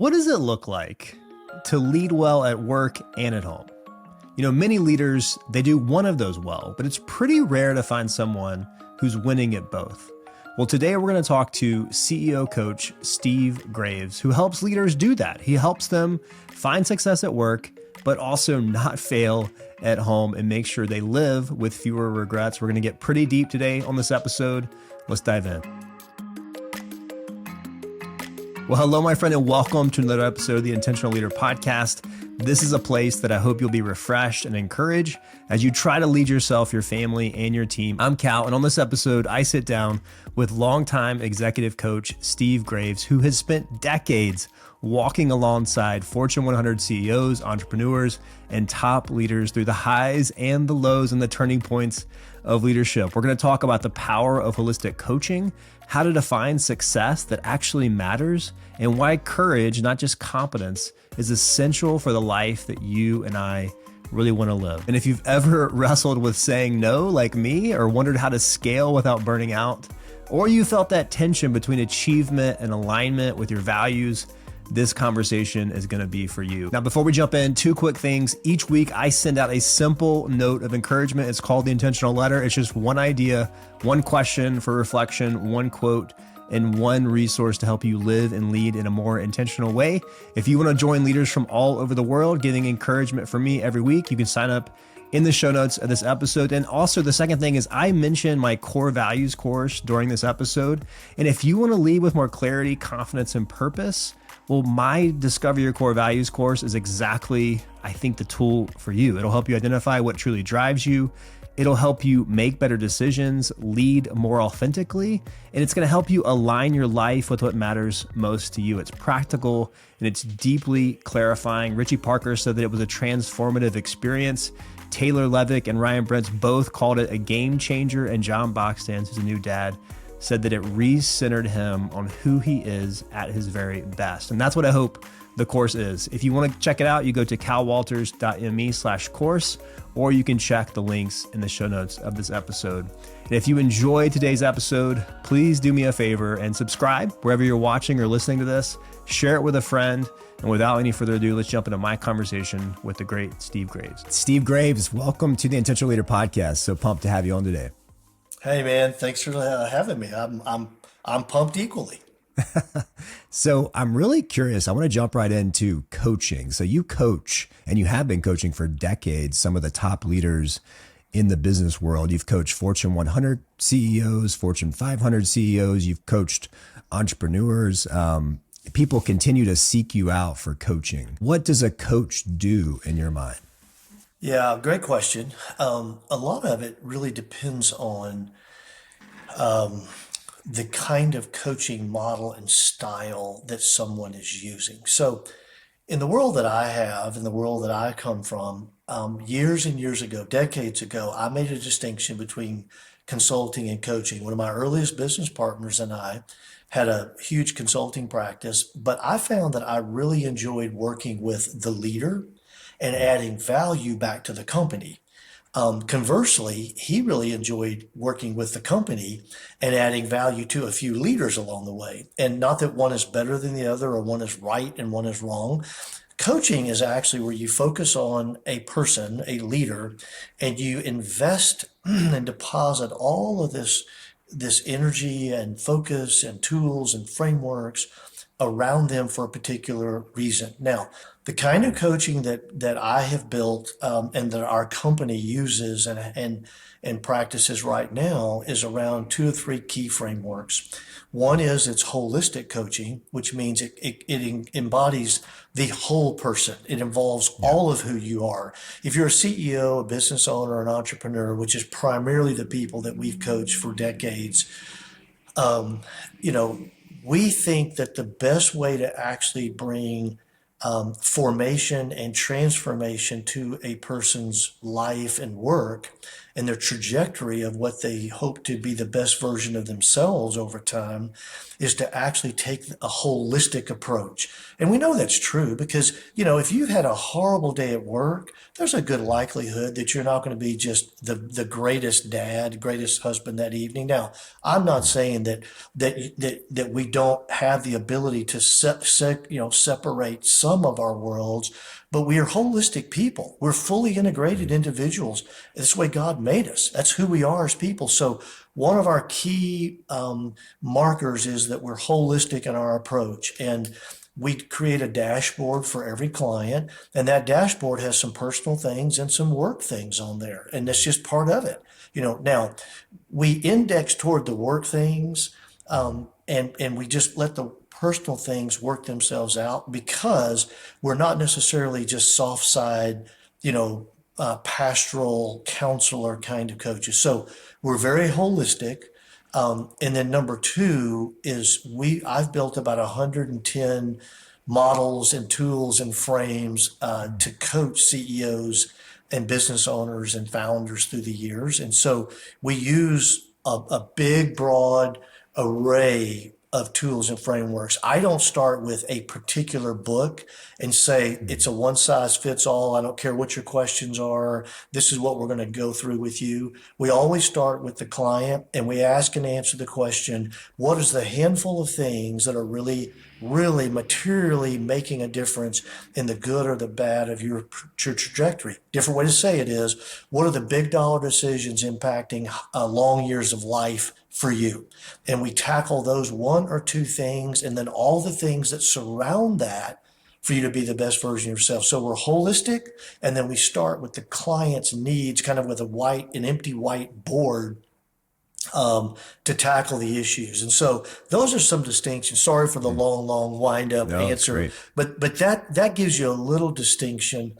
What does it look like to lead well at work and at home? Many leaders, they do one of those well, but it's pretty rare to find someone who's winning at both. Well, today we're going to talk to CEO coach Steve Graves, who helps leaders do that. He helps them find success at work, but also not fail at home and make sure they live with fewer regrets. We're going to get pretty deep today on this episode. Let's dive in. Well, hello, my friend, and welcome to another episode of the Intentional Leader Podcast. This is a place that I hope you'll be refreshed and encouraged as you try to lead yourself, your family, and your team. I'm Cal, and on this episode, I sit down with longtime executive coach Steve Graves, who has spent decades walking alongside Fortune 100 CEOs, entrepreneurs, and top leaders through the highs and the lows and the turning points of leadership. We're going to talk about the power of holistic coaching, how to define success that actually matters, and why courage, not just competence, is essential for the life that you and I really want to live. And if you've ever wrestled with saying no like me, or wondered how to scale without burning out, or you felt that tension between achievement and alignment with your values, this conversation is going to be for you. Now, before we jump in, two quick things. Each week, I send out a simple note of encouragement. It's called the Intentional Letter. It's just one idea, one question for reflection, one quote, and one resource to help you live and lead in a more intentional way. If you want to join leaders from all over the world getting encouragement from me every week, you can sign up in the show notes of this episode. And also the second thing is I mentioned my core values course during this episode. And if you want to lead with more clarity, confidence, and purpose, well, my Discover Your Core Values course is exactly, I think, the tool for you. It'll help you identify what truly drives you. It'll help you make better decisions, lead more authentically, and it's going to help you align your life with what matters most to you. It's practical and it's deeply clarifying. Richie Parker said that it was a transformative experience. Taylor Levick and Ryan Brentz both called it a game changer, and John Boxstans, who's a new dad, said that it re-centered him on who he is at his very best. And that's what I hope the course is. If you want to check it out, you go to calwalters.me/course, or you can check the links in the show notes of this episode. And if you enjoyed today's episode, please do me a favor and subscribe wherever you're watching or listening to this. Share it with a friend. And without any further ado, let's jump into my conversation with the great Steve Graves. Steve Graves, welcome to the Intentional Leader Podcast. So pumped to have you on today. Hey man, thanks for having me. I'm pumped equally. So I'm really curious. I want to jump right into coaching. So you coach, and you have been coaching for decades, some of the top leaders in the business world. You've coached Fortune 100 CEOs, Fortune 500 CEOs. You've coached entrepreneurs. People continue to seek you out for coaching. What does a coach do in your mind? Yeah, great question. A lot of it really depends on the kind of coaching model and style that someone is using. So, in the world that I have, in the world that I come from, years and years ago, decades ago, I made a distinction between consulting and coaching. One of my earliest business partners and I had a huge consulting practice, but I found that I really enjoyed working with the leader and adding value back to the company. Conversely, he really enjoyed working with the company and adding value to a few leaders along the way. And not that one is better than the other or one is right and one is wrong. Coaching is actually where you focus on a person, a leader, and you invest and deposit all of this energy and focus and tools and frameworks around them for a particular reason. Now, the kind of coaching that I have built and that our company uses and practices right now is around two or three key frameworks. One is it's holistic coaching, which means it embodies the whole person. It involves all of who you are. If you're a CEO, a business owner, an entrepreneur, which is primarily the people that we've coached for decades, um, you know, we think that the best way to actually bring formation and transformation to a person's life and work and their trajectory of what they hope to be the best version of themselves over time is to actually take a holistic approach. And we know that's true because, if you've had a horrible day at work, there's a good likelihood that you're not going to be just the greatest dad, greatest husband that evening. Now, I'm not saying that we don't have the ability to separate some of our worlds, but we are holistic people. We're fully integrated individuals. That's the way God made us. That's who we are as people. So one of our key markers is that we're holistic in our approach. And we create a dashboard for every client, and that dashboard has some personal things and some work things on there. And that's just part of it. Now we index toward the work things, and we just let the personal things work themselves out because we're not necessarily just soft side, pastoral counselor kind of coaches. So we're very holistic. And then number two is I've built about 110 models and tools and frames to coach CEOs and business owners and founders through the years. And so we use a big, broad array of tools and frameworks. I don't start with a particular book and say it's a one size fits all. I don't care what your questions are. This is what we're going to go through with you. We always start with the client and we ask and answer the question, what is the handful of things that are really, really materially making a difference in the good or the bad of your trajectory? Different way to say it is, what are the big dollar decisions impacting long years of life for you? And we tackle those one or two things and then all the things that surround that for you to be the best version of yourself. So we're holistic, and then we start with the client's needs, kind of with an empty white board to tackle the issues. And so those are some distinctions. Sorry for the long wind up answer, but that gives you a little distinction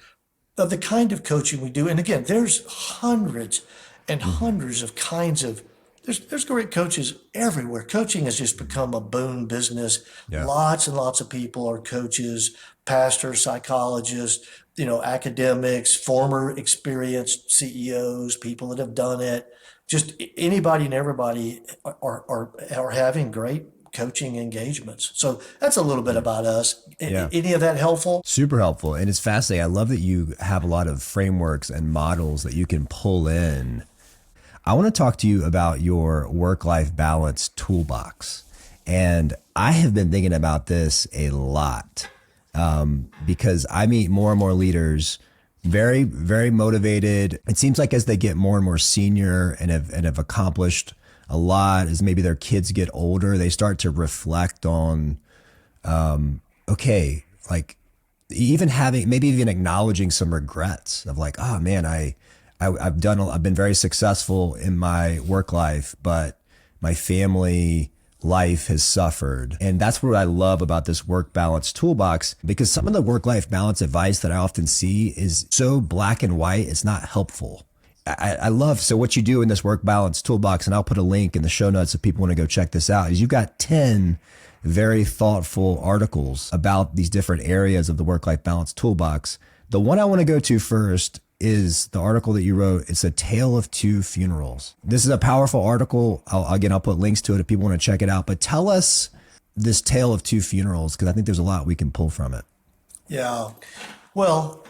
of the kind of coaching we do. And again, there's hundreds and hundreds of kinds of there's great coaches everywhere. Coaching has just become a boom business. Yeah. Lots and lots of people are coaches, pastors, psychologists, academics, former experienced CEOs, people that have done it. Just anybody and everybody are having great coaching engagements. So that's a little bit about us. Yeah. Any of that helpful? Super helpful. And it's fascinating. I love that you have a lot of frameworks and models that you can pull in. I want to talk to you about your work-life balance toolbox. And I have been thinking about this a lot because I meet more and more leaders, very, very motivated. It seems like as they get more and more senior and have accomplished a lot, as maybe their kids get older, they start to reflect on, okay, like maybe even acknowledging some regrets of like, oh man, I've been very successful in my work life, but my family life has suffered. And that's what I love about this work balance toolbox, because some of the work-life balance advice that I often see is so black and white, it's not helpful. I love, so what you do in this work balance toolbox, and I'll put a link in the show notes if people want to go check this out, is you've got 10 very thoughtful articles about these different areas of the work-life balance toolbox. The one I want to go to first is the article that you wrote. It's A Tale of Two Funerals. This is a powerful article. I'll put links to it if people want to check it out. But tell us this Tale of Two Funerals, because I think there's a lot we can pull from it. Yeah. Well,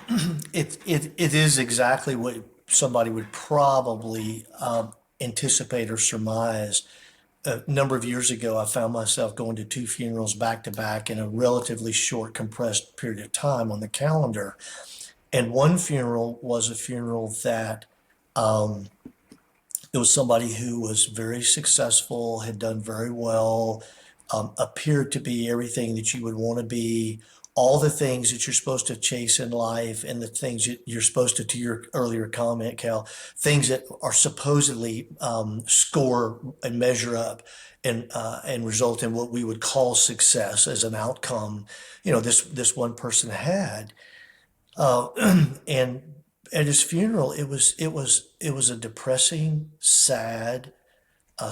it is exactly what somebody would probably anticipate or surmise. A number of years ago, I found myself going to two funerals back to back in a relatively short, compressed period of time on the calendar. And one funeral was a funeral that it was somebody who was very successful, had done very well, appeared to be everything that you would want to be, all the things that you're supposed to chase in life, and the things you're supposed to your earlier comment, Cal, things that are supposedly score and measure up and result in what we would call success as an outcome. This one person had. And at his funeral, it was a depressing, sad,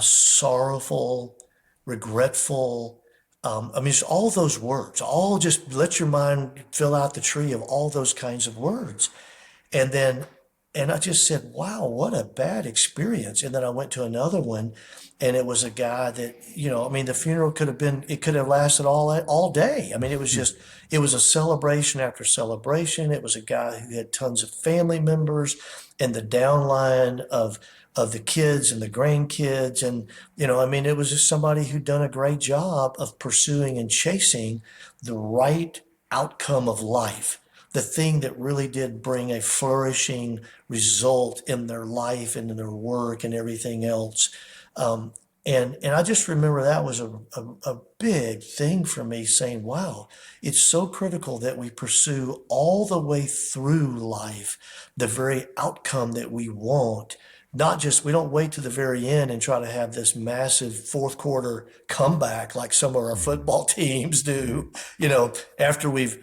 sorrowful, regretful. Just all those words. All just let your mind fill out the tree of all those kinds of words. And then And I just said, wow, what a bad experience. And then I went to another one, and it was a guy that, I mean, the funeral it could have lasted all day. I mean, it was a celebration after celebration. It was a guy who had tons of family members and the downline of the kids and the grandkids. And, I mean, it was just somebody who'd done a great job of pursuing and chasing the right outcome of life, the thing that really did bring a flourishing result in their life and in their work and everything else. And I just remember that was a big thing for me, saying, wow, it's so critical that we pursue all the way through life the very outcome that we want. Not just, we don't wait to the very end and try to have this massive fourth quarter comeback like some of our football teams do, after we've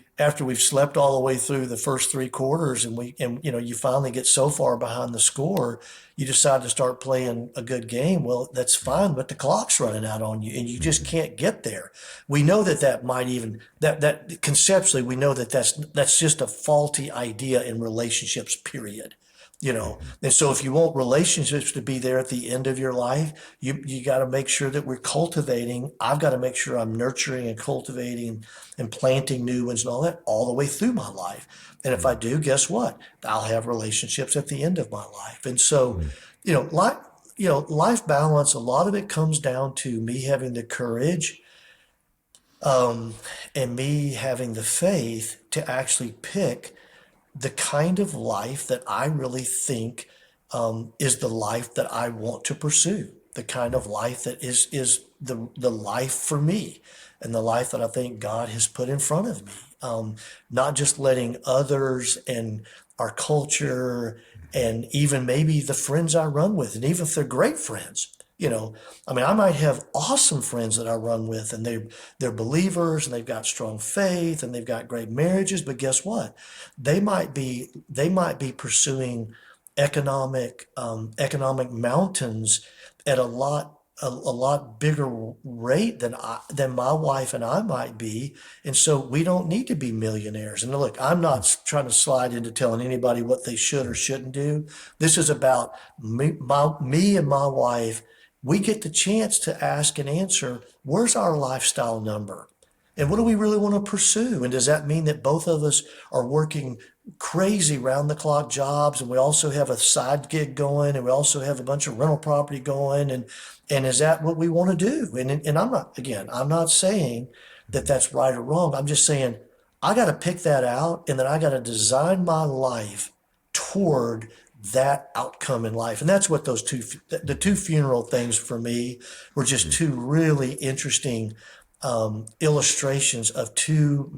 slept all the way through the first three quarters, and you finally get so far behind the score, you decide to start playing a good game. Well, that's fine, but the clock's running out on you and you just can't get there. We know that might even that conceptually, we know that that's just a faulty idea in relationships, period. And so if you want relationships to be there at the end of your life, you got to make sure that we're cultivating. I've got to make sure I'm nurturing and cultivating and planting new ones and all that all the way through my life. And if I do, guess what? I'll have relationships at the end of my life. And so, life balance, a lot of it comes down to me having the courage, and me having the faith to actually pick the kind of life that I really think, is the life that I want to pursue, the kind of life that is the life for me, and the life that I think God has put in front of me. Not just letting others and our culture and even maybe the friends I run with, and even if they're great friends. I mean, I might have awesome friends that I run with, and they're believers, and they've got strong faith, and they've got great marriages. But guess what? They might be pursuing economic mountains at a lot bigger rate than my wife and I might be. And so we don't need to be millionaires. And look, I'm not trying to slide into telling anybody what they should or shouldn't do. This is about me and my wife. We get the chance to ask and answer, where's our lifestyle number? And what do we really want to pursue? And does that mean that both of us are working crazy round the clock jobs, and we also have a side gig going, and we also have a bunch of rental property going, and is that what we want to do? And I'm not saying that that's right or wrong. I'm just saying I got to pick that out, and then I got to design my life toward that outcome in life. And that's what the two funeral things for me were just two really interesting illustrations of two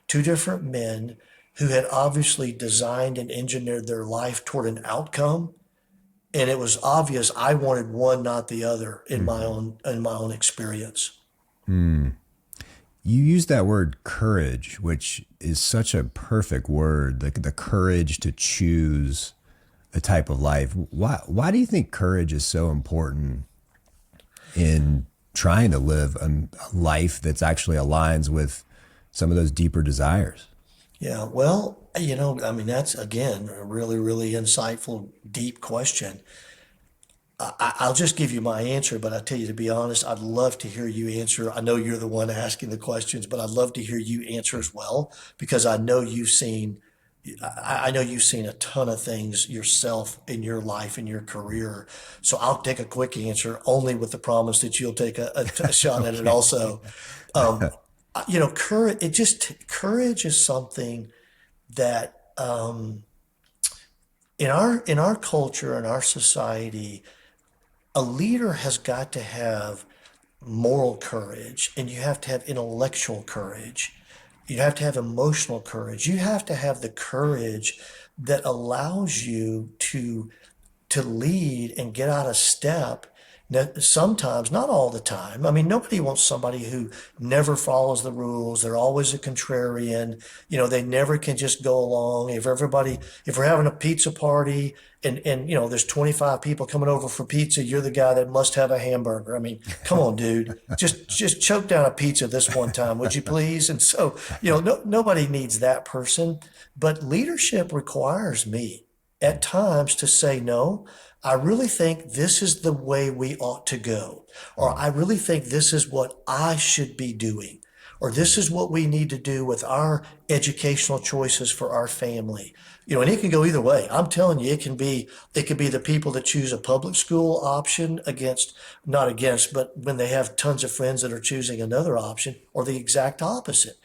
different men who had obviously designed and engineered their life toward an outcome. And it was obvious I wanted one, not the other, in my own experience. You use that word courage, which is such a perfect word, the courage to choose a type of life. Why do you think courage is so important in trying to live a life that's actually aligns with some of those deeper desires? Yeah, well, I mean, that's again a really, really insightful, deep question. I'll just give you my answer, but I tell you, to be honest, I'd love to hear you answer. I know you're the one asking the questions, but I'd love to hear you answer as well, because I know you've seen a ton of things yourself in your life, in your career. So I'll take a quick answer, only with the promise that you'll take a shot at it also. Courage is something that, in our culture, in our society, a leader has got to have moral courage, and you have to have intellectual courage. You have to have emotional courage. You have to have the courage that allows you to lead and get out of step. Now, sometimes, not all the time. I mean, nobody wants somebody who never follows the rules. They're always a contrarian. They never can just go along. If we're having a pizza party and there's 25 people coming over for pizza, you're the guy that must have a hamburger. I mean, come on, dude, just choke down a pizza this one time, would you please? And so, nobody needs that person, but leadership requires me. at times to say, no, I really think this is the way we ought to go, or I really think this is what I should be doing, or this is what we need to do with our educational choices for our family. And it can go either way. I'm telling you, it could be the people that choose a public school option not against, but when they have tons of friends that are choosing another option, or the exact opposite.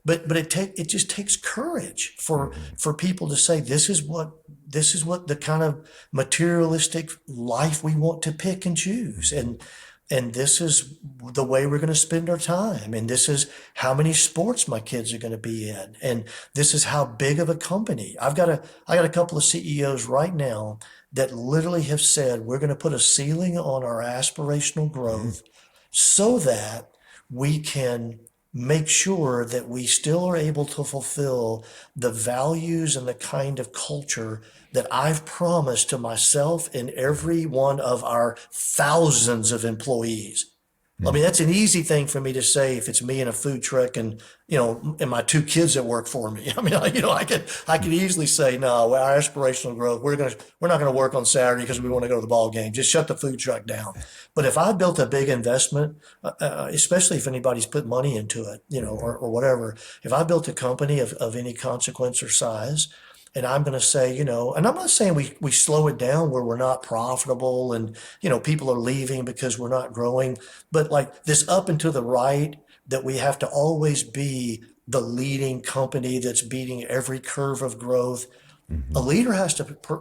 But it just takes courage for people to say, this is what the kind of materialistic life we want to pick and choose, and this is the way we're going to spend our time, and this is how many sports my kids are going to be in, and this is how big of a company. I got a couple of CEOs right now that literally have said, we're going to put a ceiling on our aspirational growth so that we can make sure that we still are able to fulfill the values and the kind of culture that I've promised to myself and every one of our thousands of employees. I mean, that's an easy thing for me to say if it's me in a food truck and my two kids that work for me. I mean, I could easily say, no, our aspirational growth, we're not going to work on Saturday because we want to go to the ball game. Just shut the food truck down. But if I built a big investment, especially if anybody's put money into it, or whatever, if I built a company of any consequence or size, and I'm going to say, and I'm not saying we slow it down where we're not profitable and, people are leaving because we're not growing, but like this up and to the right, that we have to always be the leading company that's beating every curve of growth.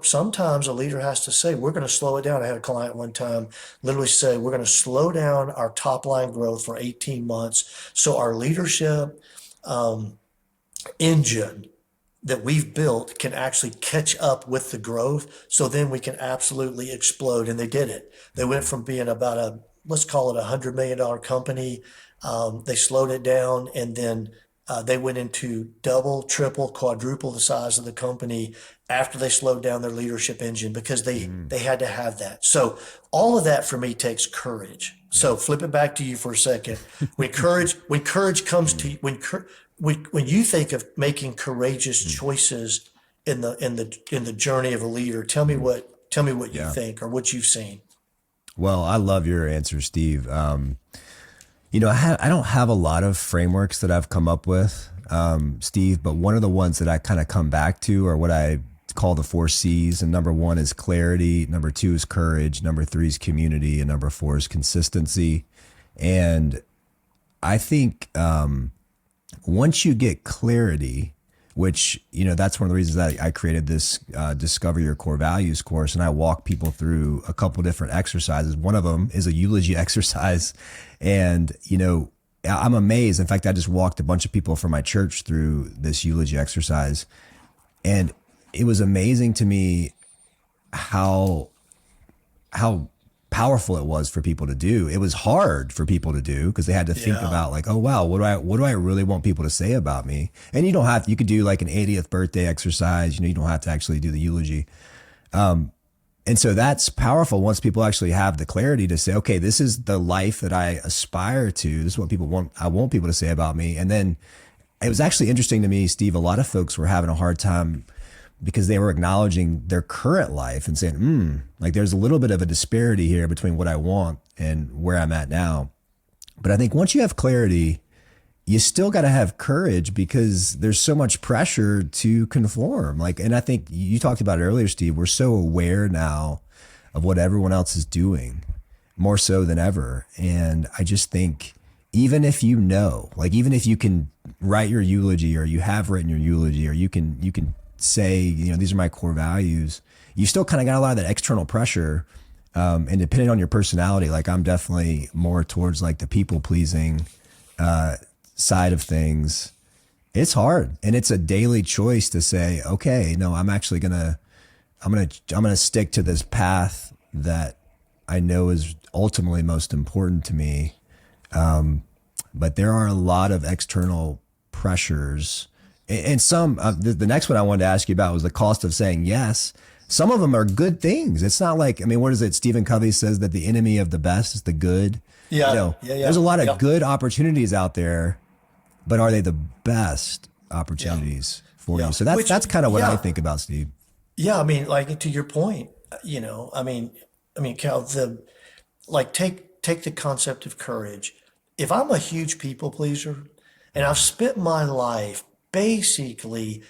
Sometimes a leader has to say, we're going to slow it down. I had a client one time literally say, we're going to slow down our top line growth for 18 months. So our leadership engine that we've built can actually catch up with the growth. So then we can absolutely explode. And they did it. They went from being about let's call it $100 million company. They slowed it down, and then they went into double, triple, quadruple the size of the company after they slowed down their leadership engine, because they had to have that. So all of that for me takes courage. So flip it back to you for a second. When courage comes to you, when you think of making courageous choices in the journey of a leader, tell me what you think or what you've seen. Well, I love your answer, Steve. I don't have a lot of frameworks that I've come up with, Steve, but one of the ones that I kind of come back to are what I call the 4 C's. And number 1 is clarity. Number 2 is courage. Number 3 is community. And number 4 is consistency. And I think once you get clarity, which, that's one of the reasons that I created this Discover Your Core Values course. And I walk people through a couple different exercises. One of them is a eulogy exercise. And, I'm amazed. In fact, I just walked a bunch of people from my church through this eulogy exercise. And it was amazing to me how powerful it was for people to do. It was hard for people to do because they had to think about like, oh wow, what do I really want people to say about me? And you could do like an 80th birthday exercise. You don't have to actually do the eulogy. And so that's powerful once people actually have the clarity to say, okay, this is the life that I aspire to. This is what I want people to say about me. And then it was actually interesting to me, Steve, a lot of folks were having a hard time because they were acknowledging their current life and saying, like there's a little bit of a disparity here between what I want and where I'm at now. But I think once you have clarity, you still got to have courage because there's so much pressure to conform. And I think you talked about it earlier, Steve, we're so aware now of what everyone else is doing, more so than ever. And I just think even if even if you can write your eulogy or you have written your eulogy or you can say, these are my core values, you still kind of got a lot of that external pressure. And depending on your personality, like I'm definitely more towards like the people pleasing side of things. It's hard. And it's a daily choice to say, okay, no, I'm going to stick to this path that I know is ultimately most important to me. But there are a lot of external pressures. And some, the next one I wanted to ask you about was the cost of saying yes. Some of them are good things. It's not like, what is it? Stephen Covey says that the enemy of the best is the good. Yeah. There's a lot of good opportunities out there, but are they the best opportunities for you? So that's kind of what I think about, Steve. Yeah, I mean, like to your point, Cal, take the concept of courage. If I'm a huge people pleaser and I've spent my life basically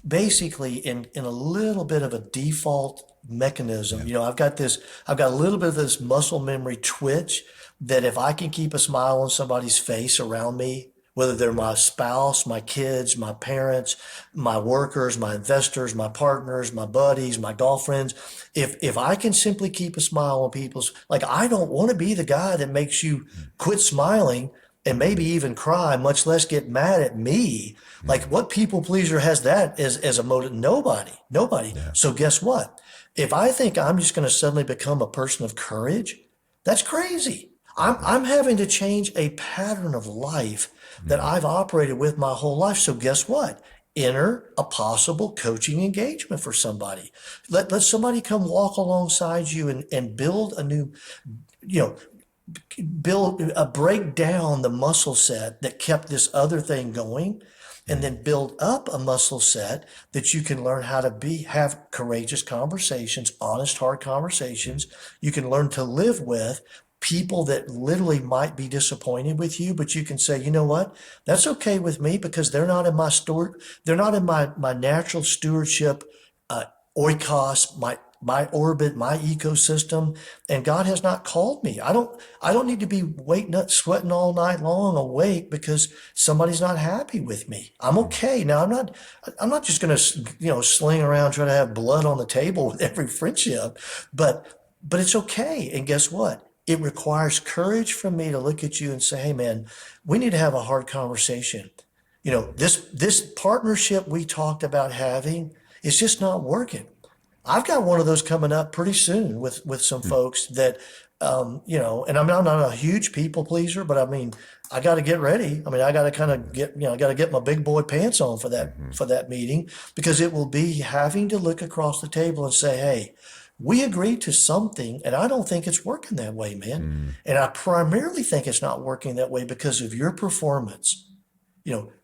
in a little bit of a default mechanism. I've got a little bit of this muscle memory twitch that if I can keep a smile on somebody's face around me, whether they're my spouse, my kids, my parents, my workers, my investors, my partners, my buddies, my golf friends, if I can simply keep a smile on people's, like, I don't want to be the guy that makes you quit smiling and maybe even cry, much less get mad at me. Like, what people pleaser has that as a motive? Nobody. Yeah. So guess what? If I think I'm just going to suddenly become a person of courage, that's crazy. I'm having to change a pattern of life that I've operated with my whole life. So guess what? Enter a possible coaching engagement for somebody. Let somebody come walk alongside you and build a new, you know, break down the muscle set that kept this other thing going, and then build up a muscle set that you can learn how to have courageous conversations, honest, hard conversations. You can learn to live with people that literally might be disappointed with you, but you can say, you know what, that's okay with me because they're not in they're not in my natural stewardship, oikos, my orbit, my ecosystem, and God has not called me. I don't need to be waiting up, sweating all night long awake because somebody's not happy with me. I'm okay. Now I'm not just going to, sling around trying to have blood on the table with every friendship, but it's okay. And guess what? It requires courage from me to look at you and say, hey man, we need to have a hard conversation. This partnership we talked about having is just not working. I've got one of those coming up pretty soon with some folks that, and I'm not a huge people pleaser, but I mean, I got to get ready. I mean, I got to kind of I got to get my big boy pants on for that meeting, because it will be having to look across the table and say, hey, we agreed to something, and I don't think it's working that way, man. And I primarily think it's not working that way because of your performance.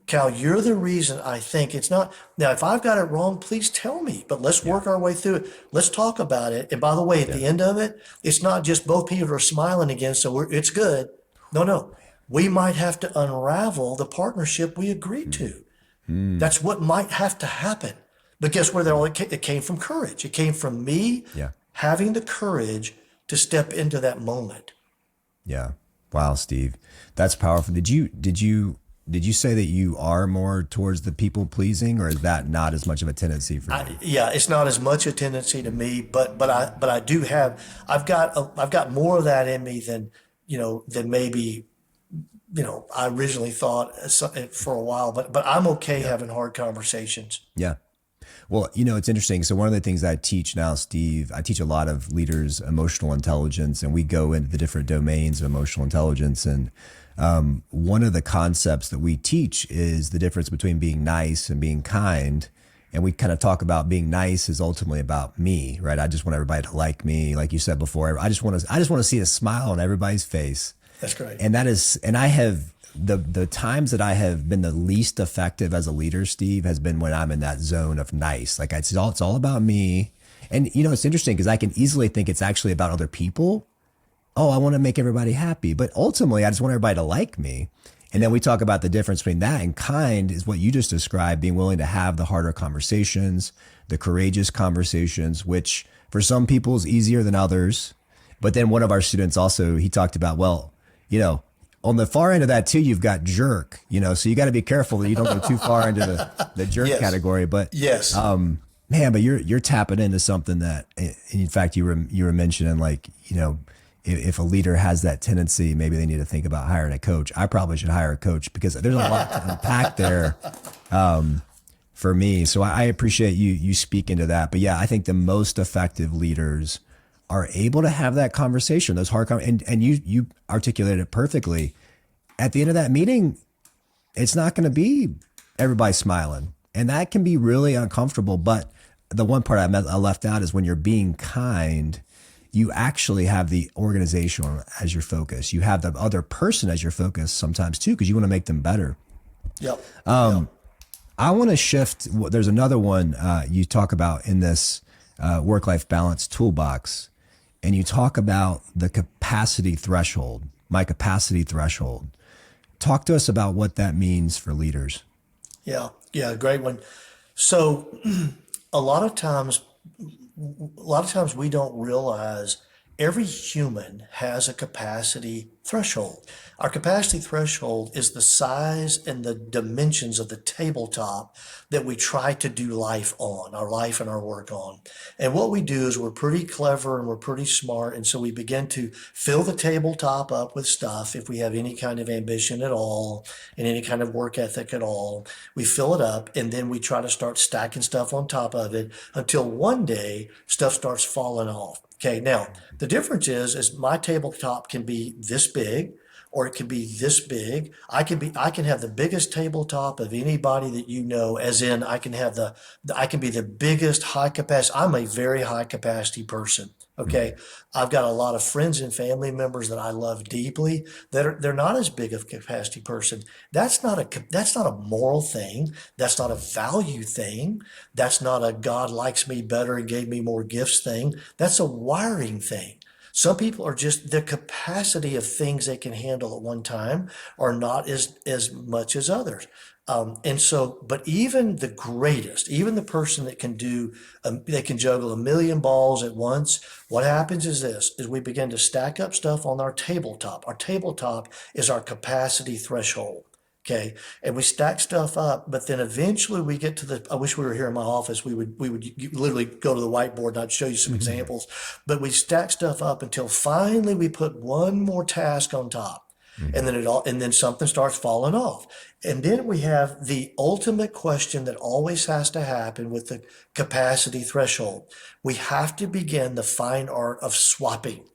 Cal, you're the reason I think it's not. Now, if I've got it wrong, please tell me, but let's work our way through it. Let's talk about it. And by the way, at the end of it, it's not just both people are smiling again, so it's good. No. We might have to unravel the partnership we agreed to. That's what might have to happen. But guess where it came from? Courage. It came from me having the courage to step into that moment. Yeah. Wow, Steve, that's powerful. Did you say that you are more towards the people pleasing, or is that not as much of a tendency for you? It's not as much a tendency to me, but I do have. I've got more of that in me than maybe I originally thought for a while. But I'm okay having hard conversations. Yeah. Well, it's interesting. So one of the things I teach now, Steve, I teach a lot of leaders emotional intelligence, and we go into the different domains of emotional intelligence. And one of the concepts that we teach is the difference between being nice and being kind. And we kind of talk about being nice is ultimately about me, right? I just want everybody to like me. Like you said before, I just want to see a smile on everybody's face. That's great. And I have the times that I have been the least effective as a leader, Steve, has been when I'm in that zone of nice. Like it's all about me. And it's interesting because I can easily think it's actually about other people. Oh, I want to make everybody happy. But ultimately, I just want everybody to like me. And then we talk about the difference between that and kind is what you just described, being willing to have the harder conversations, the courageous conversations, which for some people is easier than others. But then one of our students also, he talked about, well, on the far end of that too, you've got jerk, so you got to be careful that you don't go too far into the jerk category. But yes, man, but you're tapping into something that, in fact, you were mentioning, like, if a leader has that tendency, maybe they need to think about hiring a coach. I probably should hire a coach because there's a lot to unpack there for me. So I appreciate you speaking to that. But yeah, I think the most effective leaders are able to have that conversation, those hard and you articulated it perfectly. At the end of that meeting, it's not going to be everybody smiling, and that can be really uncomfortable. But the one part I left out is when you're being kind, you actually have the organization as your focus. You have the other person as your focus sometimes too, because you want to make them better. Yep. I want to shift. There's another one you talk about in this work-life balance toolbox, and you talk about the capacity threshold, my capacity threshold. Talk to us about what that means for leaders. Yeah, yeah, great one. So a lot of times, a lot of times we don't realize every human has a capacity threshold. Our capacity threshold is the size and the dimensions of the tabletop that we try to do life on, our life and our work on. And what we do is we're pretty clever and we're pretty smart. And so we begin to fill the tabletop up with stuff if we have any kind of ambition at all and any kind of work ethic at all. We fill it up and then we try to start stacking stuff on top of it until one day stuff starts falling off. Okay, now the difference is my tabletop can be this big or it can be this big. I can have the biggest tabletop of anybody that you know, as in I can be the biggest high capacity. I'm a very high capacity person. Okay. I've got a lot of friends and family members that I love deeply they're not as big of a capacity person. That's not a moral thing. That's not a value thing. That's not a God likes me better and gave me more gifts thing. That's a wiring thing. Some people are just the capacity of things they can handle at one time are not as much as others. And so, but even the greatest, even the person that can they can juggle a million balls at once. What happens is this, is we begin to stack up stuff on our tabletop. Our tabletop is our capacity threshold. Okay. And we stack stuff up, but then eventually we get to I wish we were here in my office. We would literally go to the whiteboard and I'd show you some examples, but we stack stuff up until finally we put one more task on top. And then something starts falling off. And then we have the ultimate question that always has to happen with the capacity threshold. We have to begin the fine art of swapping.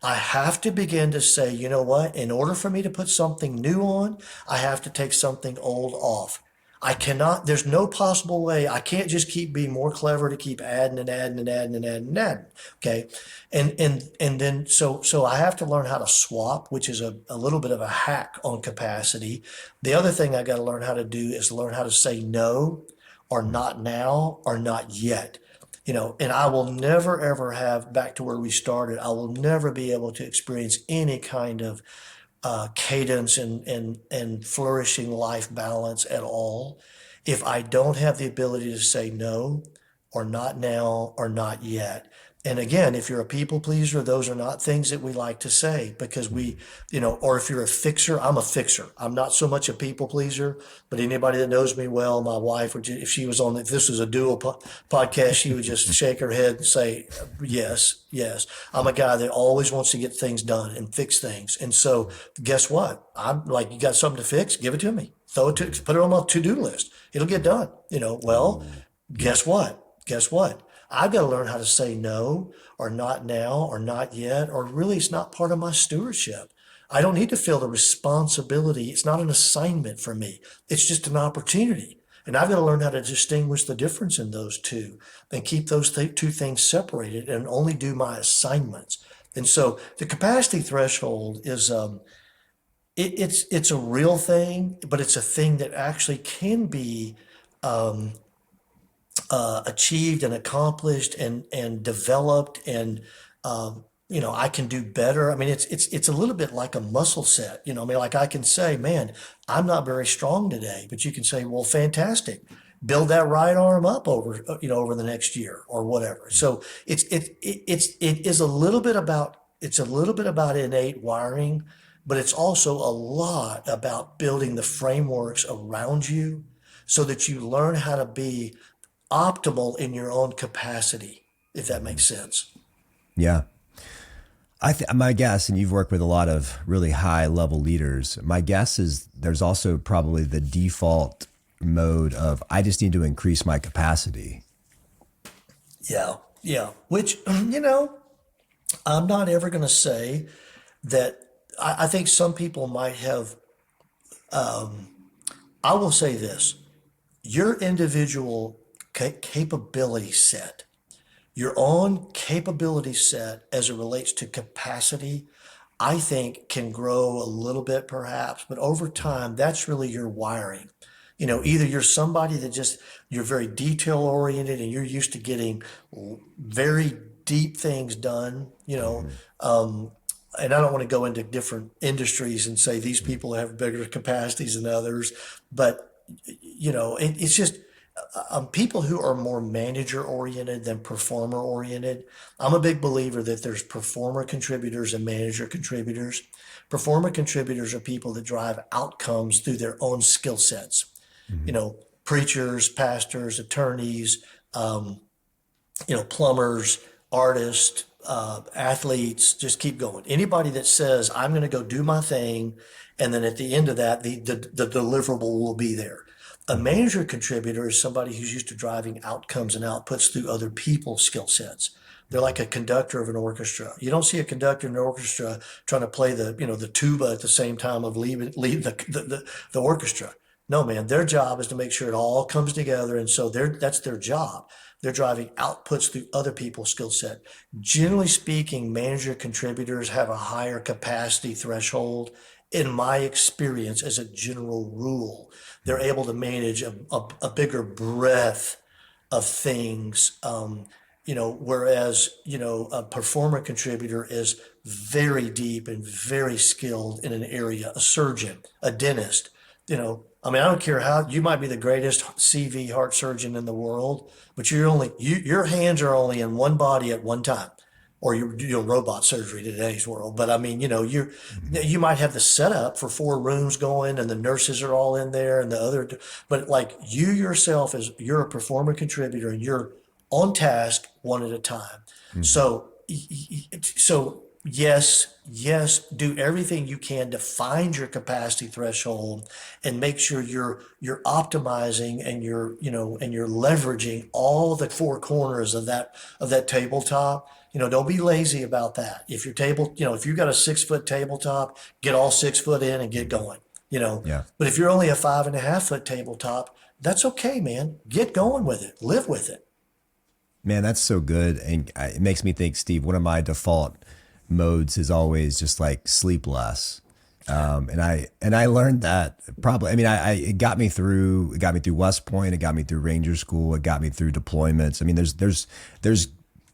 I have to begin to say, you know what? In order for me to put something new on, I have to take something old off. I cannot, there's no possible way. I can't just keep being more clever to keep adding and adding and adding and adding and adding. Okay. And then, so I have to learn how to swap, which is a little bit of a hack on capacity. The other thing I got to learn how to do is learn how to say no or not now or not yet. And I will never ever have back to where we started. I will never be able to experience any kind of cadence and flourishing life balance at all if I don't have the ability to say no or not now or not yet. And again, if you're a people pleaser, those are not things that we like to say because or if you're a fixer, I'm a fixer. I'm not so much a people pleaser, but anybody that knows me well, my wife, if this was a dual podcast, she would just shake her head and say, yes, yes. I'm a guy that always wants to get things done and fix things. And so guess what? I'm like, you got something to fix? Give it to me. Put it on my to-do list. It'll get done. Well, guess what? Guess what? I've got to learn how to say no or not now or not yet, or really it's not part of my stewardship. I don't need to feel the responsibility. It's not an assignment for me. It's just an opportunity. And I've got to learn how to distinguish the difference in those two and keep those two things separated and only do my assignments. And so the capacity threshold is, it's a real thing, but it's a thing that actually can be achieved and accomplished and developed and I can do better. I mean it's a little bit like a muscle set. Like I can say, man, I'm not very strong today, but you can say, well, fantastic, build that right arm up over the next year or whatever. So it is a little bit about innate wiring, but it's also a lot about building the frameworks around you so that you learn how to be optimal in your own capacity, if that makes sense. Yeah. My guess, and you've worked with a lot of really high level leaders, my guess is there's also probably the default mode of, I just need to increase my capacity. Yeah. Yeah. Which, I'm not ever going to say that. I think some people might have, I will say this, your individual capability set, your own capability set as it relates to capacity, I think can grow a little bit perhaps, but over time, that's really your wiring. Either you're somebody that you're very detail oriented and you're used to getting very deep things done, and I don't want to go into different industries and say these people have bigger capacities than others, but it's just people who are more manager oriented than performer oriented. I'm a big believer that there's performer contributors and manager contributors. Performer contributors are people that drive outcomes through their own skill sets. Preachers, pastors, attorneys, plumbers, artists, athletes, just keep going. Anybody that says, I'm going to go do my thing, and then at the end of that, the deliverable will be there. A manager contributor is somebody who's used to driving outcomes and outputs through other people's skill sets. They're like a conductor of an orchestra. You don't see a conductor in an orchestra trying to play the tuba at the same time of lead the orchestra. No, man, their job is to make sure it all comes together. And so that's their job. They're driving outputs through other people's skill set. Generally speaking, manager contributors have a higher capacity threshold. In my experience, as a general rule, they're able to manage a bigger breadth of things. Whereas, a performer contributor is very deep and very skilled in an area, a surgeon, a dentist, I don't care how you might be the greatest CV heart surgeon in the world, but your hands are only in one body at one time, or you're doing robot surgery in today's world. But you might have the setup for 4 rooms going and the nurses are all in there and but like you yourself you're a performer contributor and you're on task one at a time. Mm-hmm. So yes, do everything you can to find your capacity threshold and make sure you're optimizing and you're leveraging all the 4 corners of that tabletop. Don't be lazy about that. If you've got a 6-foot tabletop, get all 6 foot in and get going. Yeah. But if you're only a 5.5 foot tabletop, that's okay, man. Get going with it. Live with it. Man, that's so good. And it makes me think, Steve, one of my default modes is always just like sleep less. And I learned that probably, it got me through West Point. It got me through Ranger School. It got me through deployments.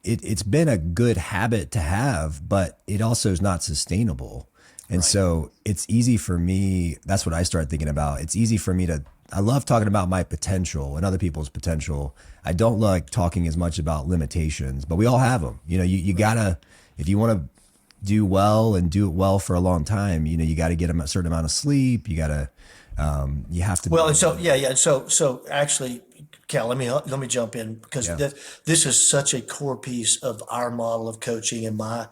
It's been a good habit to have, but it also is not sustainable. And right. So it's easy for me. That's what I started thinking about. It's easy for me I love talking about my potential and other people's potential. I don't like talking as much about limitations, but we all have them. You gotta, if you want to do well and do it well for a long time, you got to get a certain amount of sleep. You got to, you have to. Well, and so, yeah. So actually, Cal, let me jump in because this is such a core piece of our model of coaching and my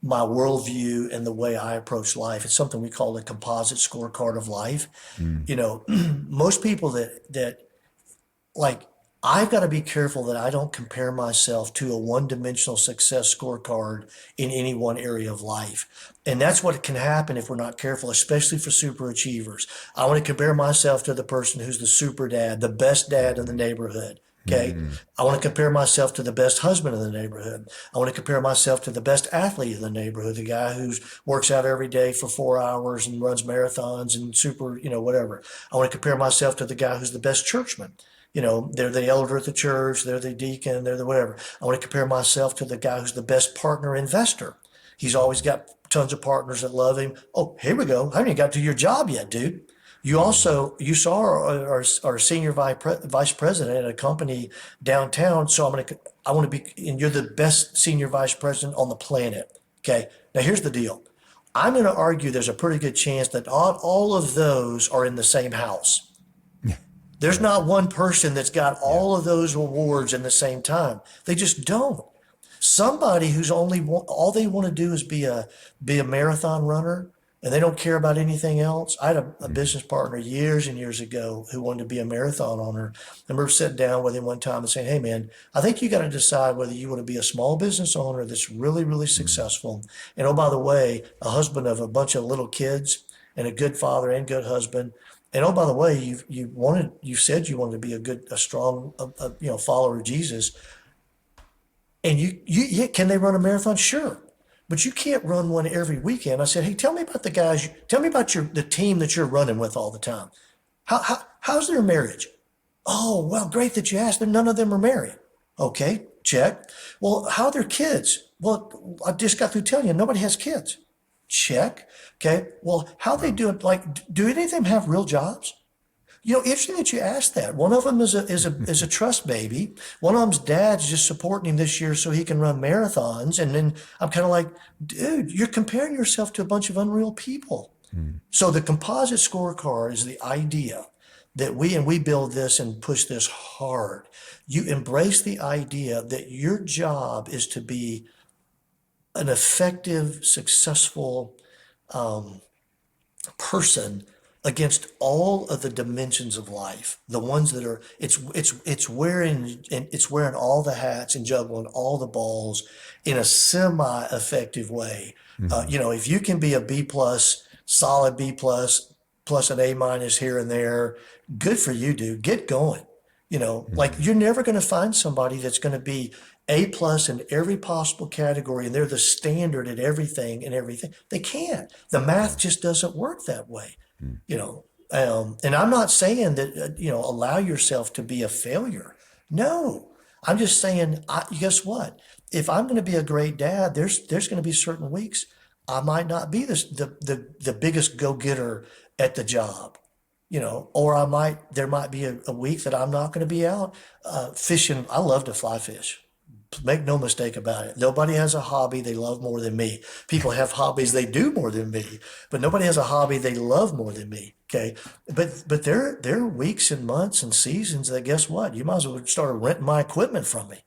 worldview and the way I approach life. It's something we call the composite scorecard of life. Most people that like, I've got to be careful that I don't compare myself to a one-dimensional success scorecard in any one area of life. And that's what can happen if we're not careful, especially for super achievers. I want to compare myself to the person who's the super dad, the best dad in the neighborhood. Okay. Mm-hmm. I want to compare myself to the best husband in the neighborhood. I want to compare myself to the best athlete in the neighborhood, the guy who works out every day for 4 hours and runs marathons and super, whatever. I want to compare myself to the guy who's the best churchman. They're the elder at the church, they're the deacon, they're the whatever. I want to compare myself to the guy who's the best partner investor. He's always got tons of partners that love him. Oh, here we go. I haven't even got to your job yet, dude. You saw our senior vice president at a company downtown. So I want to be, and you're the best senior vice president on the planet. Okay. Now here's the deal. I'm going to argue there's a pretty good chance that all of those are in the same house. There's not one person that's got all of those awards in the same time. They just don't. Somebody who's all they want to do is be a marathon runner and they don't care about anything else. I had a business partner years and years ago who wanted to be a marathon runner. I remember sitting down with him one time and saying, hey man, I think you got to decide whether you want to be a small business owner that's really, really successful. And oh, by the way, a husband of a bunch of little kids and a good father and good husband. And oh, by the way, you said you wanted to be a strong follower of Jesus. And can they run a marathon? Sure. But you can't run one every weekend. I said, hey, tell me about the guys, tell me about the team that you're running with all the time. How's their marriage? Oh, well, great that you asked, but none of them are married. Okay, check. Well, how are their kids? Well, I just got through telling you, nobody has kids. Check. Okay. Well, how they doing? Like, do any of them have real jobs? Interesting that you asked that. One of them is a trust baby. One of them's dad's just supporting him this year so he can run marathons. And then I'm kind of like, dude, you're comparing yourself to a bunch of unreal people. So the composite scorecard is the idea that we build this and push this hard. You embrace the idea that your job is to be an effective, successful person against all of the dimensions of life, the ones that are it's wearing all the hats and juggling all the balls in a semi-effective way. If you can be a B plus, solid B plus an A minus here and there, good for you, dude. Get going. Like you're never going to find somebody that's going to be A plus in every possible category and they're the standard at everything and everything. They can't. The math just doesn't work that way. And I'm not saying that, allow yourself to be a failure. No, I'm just saying, guess what? If I'm going to be a great dad, there's going to be certain weeks I might not be the biggest go-getter at the job, or there might be a week that I'm not going to be out fishing. I love to fly fish. Make no mistake about it. Nobody has a hobby they love more than me. People have hobbies they do more than me, but nobody has a hobby they love more than me. Okay. But there are weeks and months and seasons that, guess what? You might as well start renting my equipment from me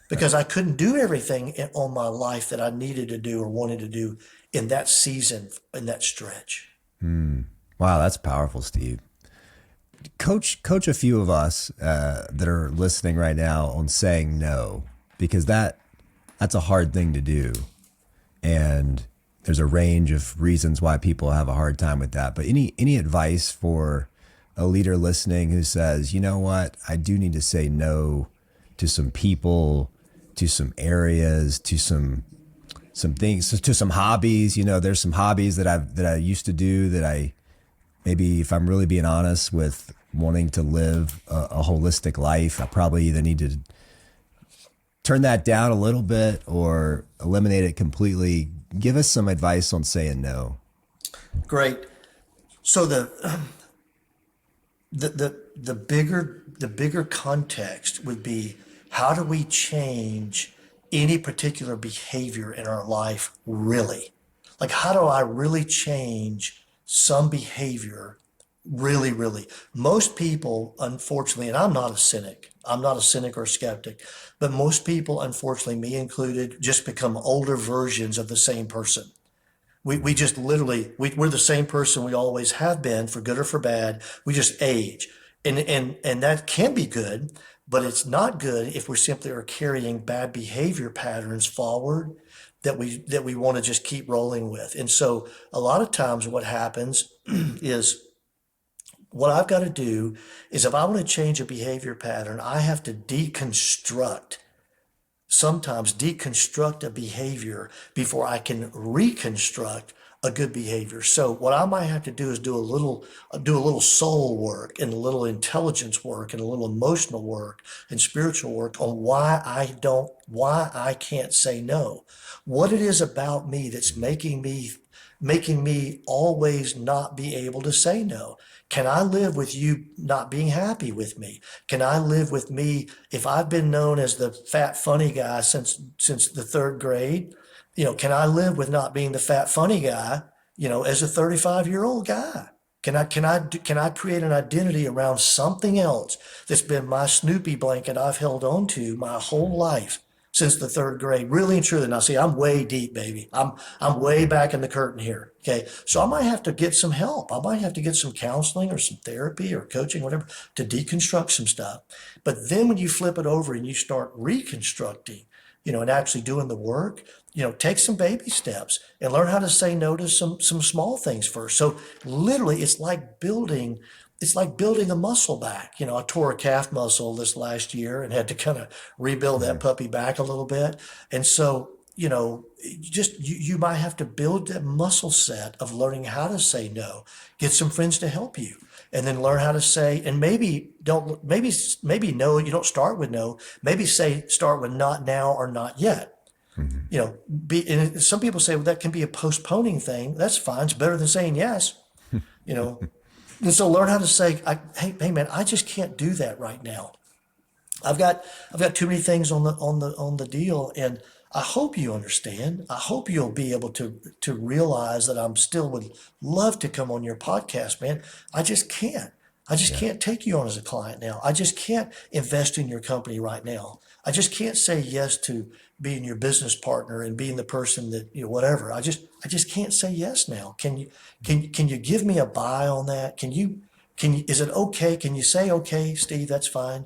because I couldn't do everything on my life that I needed to do or wanted to do in that season, in that stretch. Wow, that's powerful, Steve. Coach a few of us that are listening right now on saying no, because that's a hard thing to do. And there's a range of reasons why people have a hard time with that. But any advice for a leader listening who says, you know what, I do need to say no to some people, to some areas, to some things, to some hobbies. There's some hobbies that I used to do that I maybe, if I'm really being honest with wanting to live a holistic life, I probably either need to turn that down a little bit or eliminate it completely. Give us some advice on saying no. Great. So the bigger context would be, how do we change any particular behavior in our life really? Like, how do I really change some behavior really, really? Most people, unfortunately, and I'm not a cynic or skeptic, but most people, unfortunately, me included, just become older versions of the same person. We just literally, we're the same person we always have been, for good or for bad. We just age. And that can be good, but it's not good if we simply are carrying bad behavior patterns forward that we want to just keep rolling with. And so a lot of times what happens is, what I've got to do is, if I want to change a behavior pattern, I have to sometimes deconstruct a behavior before I can reconstruct a good behavior. So what I might have to do is do a little soul work and a little intelligence work and a little emotional work and spiritual work on why I can't say no. What it is about me that's making me always not be able to say no. Can I live with you not being happy with me? Can I live with me if I've been known as the fat funny guy since the third grade? Can I live with not being the fat funny guy, as a 35-year-old guy? Can I create an identity around something else that's been my Snoopy blanket I've held on to my whole life since the third grade? Really and truly. Now, see, I'm way deep, baby. I'm way back in the curtain here. Okay. So I might have to get some help. I might have to get some counseling or some therapy or coaching, whatever, to deconstruct some stuff. But then when you flip it over and you start reconstructing, and actually doing the work, take some baby steps and learn how to say no to some small things first. So literally it's like building a muscle back. I tore a calf muscle this last year and had to kind of rebuild that puppy back a little bit. And so, you might have to build that muscle set of learning how to say no. Get some friends to help you. and then learn how to say, and maybe no, you don't start with no, maybe start with not now or not yet. You know, and some people say, well, that can be a postponing thing. That's fine. It's better than saying yes, you know. And so learn how to say, hey man, I just can't do that right now. I've got too many things on the deal, and I hope you understand. I hope you'll be able to realize that I'm still would love to come on your podcast, man. I just can't. I just can't take you on as a client now. I just can't invest in your company right now. I just can't say yes to being your business partner and being the person that, you know, whatever. I just can't say yes now. Can you give me a buy on that? Is it okay? Can you say, okay, Steve, that's fine.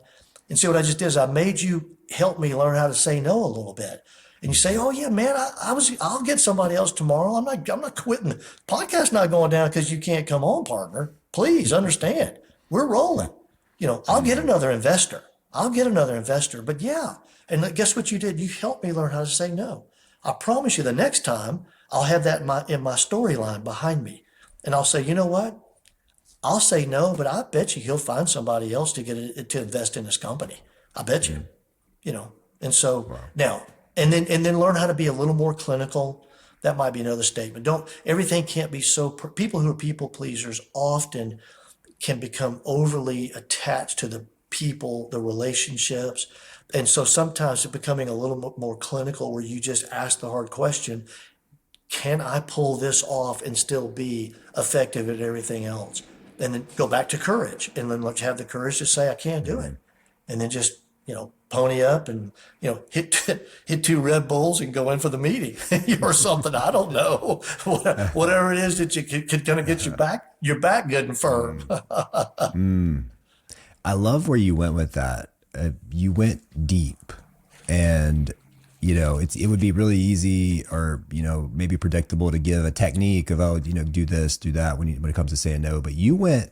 And see what I just did is I made you help me learn how to say no a little bit. And you say, oh yeah, man, I'll get somebody else tomorrow. I'm not quitting. The podcast's not going down because you can't come on, partner. Please understand. We're rolling. You know, I'll get another investor. But yeah. And guess what you did? You helped me learn how to say no. I promise you the next time I'll have that in my storyline behind me. And I'll say, you know what? I'll say no, but I bet you he'll find somebody else to invest in his company. I bet you, you know. And so now, and then learn how to be a little more clinical. That might be another statement. Everything can't be so, people who are people pleasers often can become overly attached to the people, the relationships. And so sometimes it's becoming a little more clinical where you just ask the hard question, can I pull this off and still be effective at everything else? And then go back to courage, and then let's have the courage to say, I can't do it. And then just, you know, pony up and, you know, hit 2 Red Bulls and go in for the meeting or something. I don't know. Whatever it is that you could kind of get your back good and firm. I love where you went with that. You went deep, and you know, it would be really easy, or you know, maybe predictable to give a technique of, oh, you know, do this, do that when it comes to saying no. But you went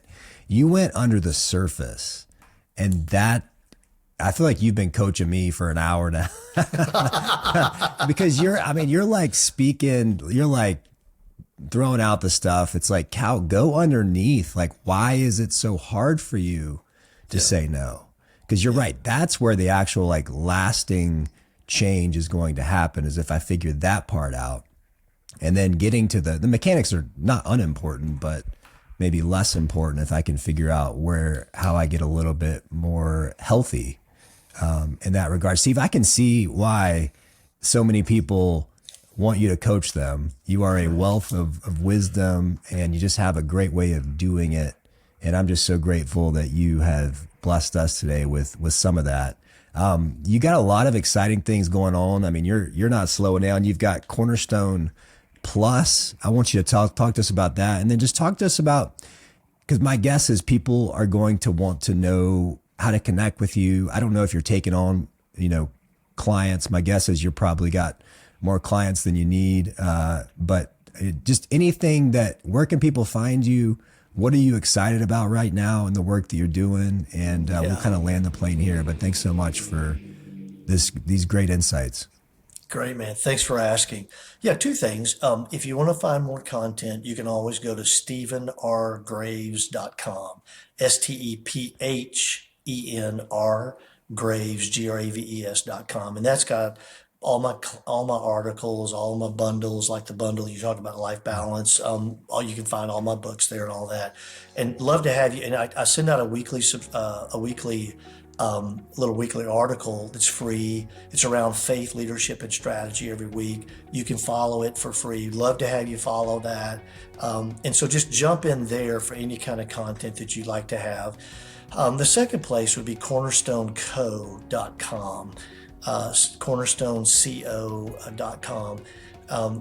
under the surface, and that, I feel like you've been coaching me for an hour now because you're like speaking, you're like throwing out the stuff. It's like, Cal, go underneath. Like, why is it so hard for you to say no? Because you're right. That's where the actual like lasting change is going to happen, is if I figure that part out. And then getting to the mechanics are not unimportant, but maybe less important if I can figure out how I get a little bit more healthy in that regard. Steve, I can see why so many people want you to coach them. You are a wealth of wisdom, and you just have a great way of doing it. And I'm just so grateful that you have blessed us today with some of that. You got a lot of exciting things going on. I mean, you're not slowing down. You've got Cornerstone Plus. I want you to talk to us about that, and then just talk to us about, because my guess is people are going to want to know how to connect with you. I don't know if you're taking on, you know, clients. My guess is you're probably got more clients than you need. But just anything where can people find you? What are you excited about right now in the work that you're doing? And we'll kind of land the plane here, but thanks so much for these great insights. Great, man. Thanks for asking. Yeah, 2 things. If you want to find more content, you can always go to stephenrgraves.com, STEPHENR Graves, GRAVES.com. And that's got all my articles, all my bundles, like the bundle you talked about, Life Balance. You can find all my books there and all that. And love to have you. And I send out a weekly little weekly article that's free. It's around faith, leadership, and strategy every week. You can follow it for free. Love to have you follow that. And so just jump in there for any kind of content that you'd like to have. The second place would be cornerstoneco.com. cornerstoneco.com.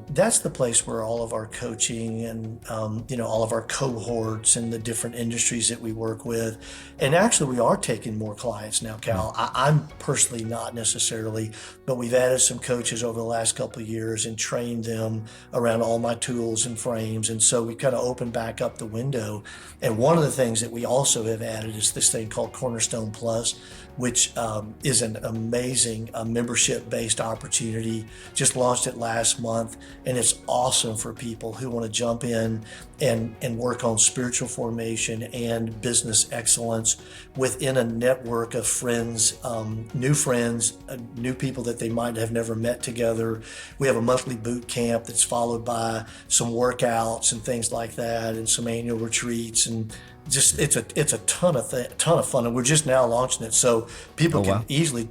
That's the place where all of our coaching and, all of our cohorts and the different industries that we work with. And actually, we are taking more clients now, Cal. I'm personally not necessarily, but we've added some coaches over the last couple of years and trained them around all my tools and frames. And so we kind of opened back up the window. And one of the things that we also have added is this thing called Cornerstone Plus, which is an amazing membership-based opportunity. Just launched it last month. month, and it's awesome for people who want to jump in and work on spiritual formation and business excellence within a network of friends, new people that they might have never met together. We have a monthly boot camp that's followed by some workouts and things like that, and some annual retreats, and just it's a ton of fun, and we're just now launching it, so people can easily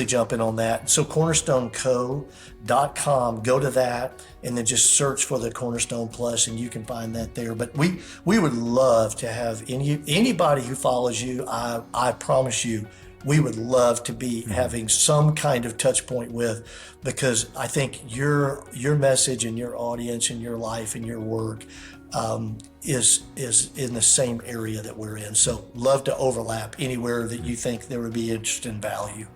jump in on that. So cornerstoneco.com, go to that, and then just search for the Cornerstone Plus, and you can find that there. But we would love to have anybody who follows you. I promise you, we would love to be having some kind of touch point with, because I think your message and your audience and your life and your work is in the same area that we're in. So love to overlap anywhere that you think there would be interest and value.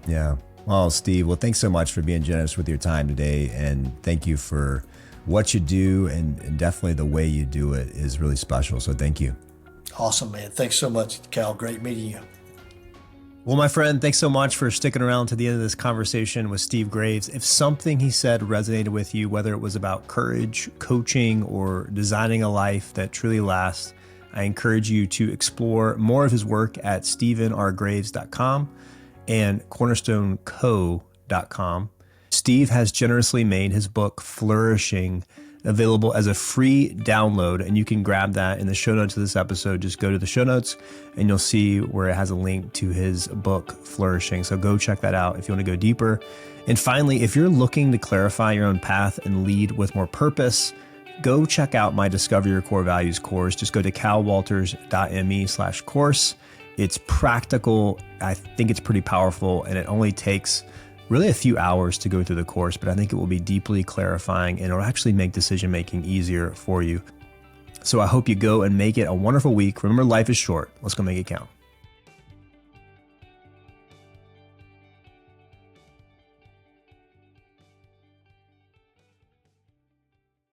Yeah. Well, Steve, thanks so much for being generous with your time today. And thank you for what you do, and definitely the way you do it is really special. So thank you. Awesome, man. Thanks so much, Cal. Great meeting you. Well, my friend, thanks so much for sticking around to the end of this conversation with Steve Graves. If something he said resonated with you, whether it was about courage, coaching, or designing a life that truly lasts, I encourage you to explore more of his work at stephenrgraves.com and cornerstoneco.com. Steve has generously made his book, Flourishing, available as a free download, and you can grab that in the show notes of this episode. Just go to the show notes and you'll see where it has a link to his book, Flourishing. So go check that out if you want to go deeper. And finally, if you're looking to clarify your own path and lead with more purpose, go check out my Discover Your Core Values course. Just go to calwalters.me/course. It's practical. I think it's pretty powerful, and it only takes really a few hours to go through the course, but I think it will be deeply clarifying, and it'll actually make decision-making easier for you. So I hope you go and make it a wonderful week. Remember, life is short. Let's go make it count.